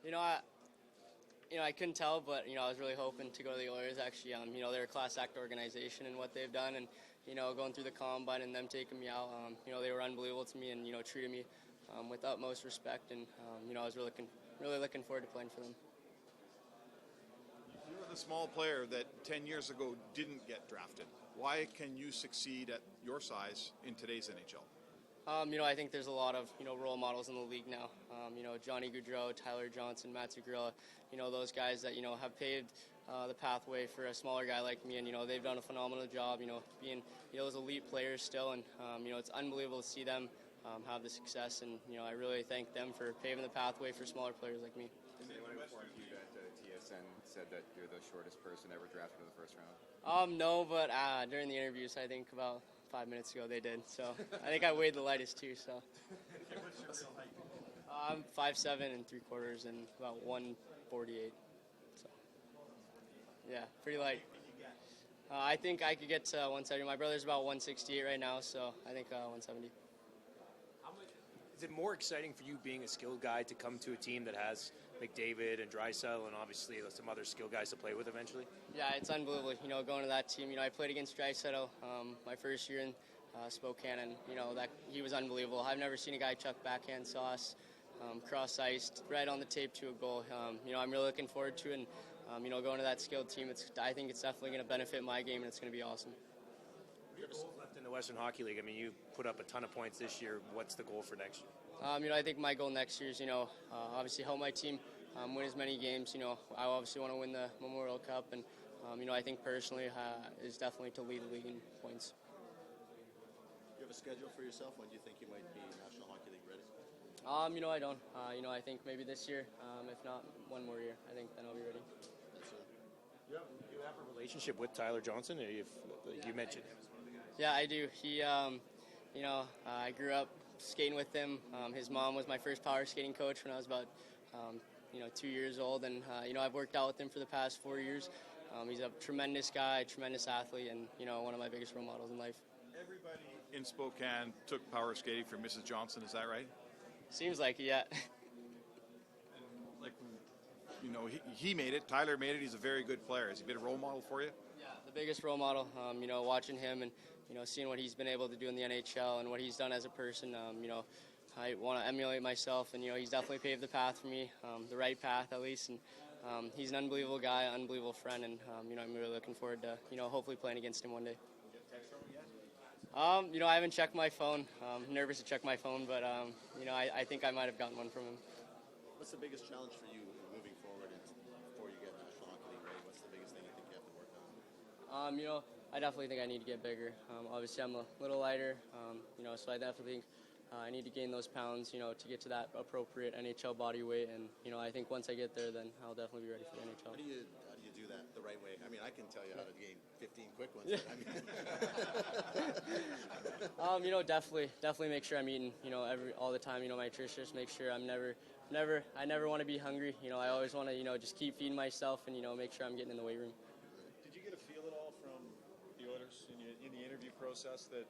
You know, I couldn't tell, but I was really hoping to go to the Oilers. Actually, they're a class act organization in what they've done, and going through the combine and them taking me out, they were unbelievable to me and treated me with utmost respect, and I was really looking forward to playing for them. You're the small player that 10 years ago didn't get drafted. Why can you succeed at your size in today's NHL? I think there's a lot of, role models in the league now. Johnny Gaudreau, Tyler Johnson, Matt Zugrilla, those guys that, have paved the pathway for a smaller guy like me. And, they've done a phenomenal job, being, those elite players still. And, it's unbelievable to see them have the success. And, I really thank them for paving the pathway for smaller players like me. Has anyone informed you that TSN said that you're the shortest person ever drafted in the first round? No, but during the interviews, I think about 5 minutes ago they did. So I think I weighed the lightest too. So What's your real height? I'm 5'7" and 3/4 and about 148. So yeah, pretty light. I think I could get to 170. My brother's about 168 right now, so I think 170. Is it more exciting for you being a skilled guy to come to a team that has McDavid and Draisaitl and obviously some other skilled guys to play with eventually? Yeah, it's unbelievable. Going to that team. I played against Draisaitl my first year in Spokane, and that he was unbelievable. I've never seen a guy chuck backhand sauce, cross ice, right on the tape to a goal. I'm really looking forward to it. And going to that skilled team, I think it's definitely going to benefit my game, and it's going to be awesome. What are your goals left in the Western Hockey League? I mean, you put up a ton of points this year. What's the goal for next year? I think my goal next year is, obviously help my team win as many games. I obviously want to win the Memorial Cup, and I think personally is definitely to lead the league in points. Do you have a schedule for yourself? When do you think you might be National Hockey League ready? I don't. I think maybe this year, if not one more year, I think then I'll be ready. Do you have a relationship with Tyler Johnson? Or you mentioned. Yeah, I do. He, I grew up skating with him. His mom was my first power skating coach when I was about, 2 years old, and I've worked out with him for the past 4 years. He's a tremendous guy, tremendous athlete, and one of my biggest role models in life. Everybody in Spokane took power skating from Mrs. Johnson. Is that right? Seems like it, yeah. Like, he made it. Tyler made it. He's a very good player. Has he been a role model for you? Yeah, the biggest role model. Watching him and seeing what he's been able to do in the NHL and what he's done as a person. I want to emulate myself, and he's definitely paved the path for me, the right path at least. And he's an unbelievable guy, unbelievable friend, and I'm really looking forward to hopefully playing against him one day. I haven't checked my phone. I'm nervous to check my phone, but I think I might have gotten one from him. What's the biggest challenge for you moving forward before you get National Hockey League ready? What's the biggest thing you think you have to work on? I definitely think I need to get bigger. Obviously, I'm a little lighter, so I definitely think I need to gain those pounds, to get to that appropriate NHL body weight. And, I think once I get there, then I'll definitely be ready for the NHL. How do you do that the right way? I mean, I can tell you how to gain 15 quick ones. But Definitely make sure I'm eating, all the time. My nutritionist make sure I never want to be hungry. I always want to, just keep feeding myself and, make sure I'm getting in the weight room. Did you get a feel at all from the Oilers in the interview process that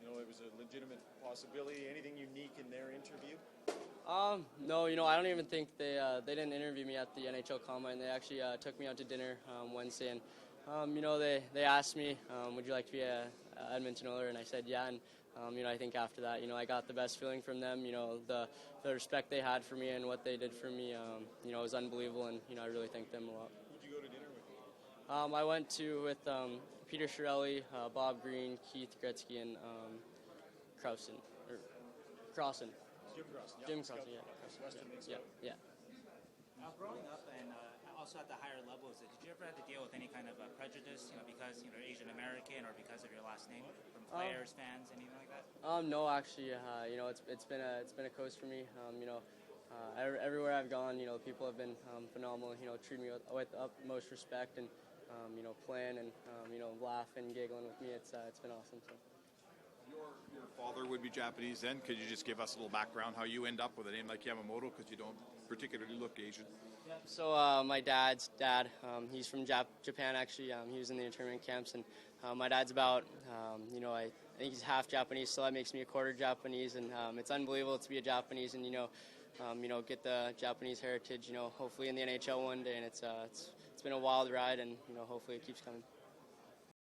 it was a legitimate possibility? Anything unique in their interview? No, I don't even think they didn't interview me at the NHL Combine. They actually took me out to dinner Wednesday, and they asked me, would you like to be a Edmonton Oiler? And I said yeah, and I think after that, I got the best feeling from them. The respect they had for me and what they did for me, it was unbelievable, and I really thank them a lot. Who'd you go to dinner with? I went with Peter Chiarelli, Bob Green, Keith Gretzky, and Crossan. Jim Crossan, yeah. Western Minnesota. Yeah. Growing up and also at the higher levels, did you ever have to deal with any kind of prejudice, because you're Asian American or because of your last name from players, fans, anything like that? No, actually, it's been a coast for me. Everywhere I've gone, people have been phenomenal. Treat me with utmost respect and playing and laughing, giggling with me. It's been awesome. So. Your father would be Japanese then. Could you just give us a little background how you end up with a name like Yamamoto, because you don't particularly look Asian? Yeah. So my dad's dad, he's from Japan actually. He was in the internment camps, and my dad's about, I think he's half Japanese, so that makes me a quarter Japanese, and it's unbelievable to be a Japanese and get the Japanese heritage, hopefully in the NHL one day. And it's been a wild ride, and hopefully it keeps coming.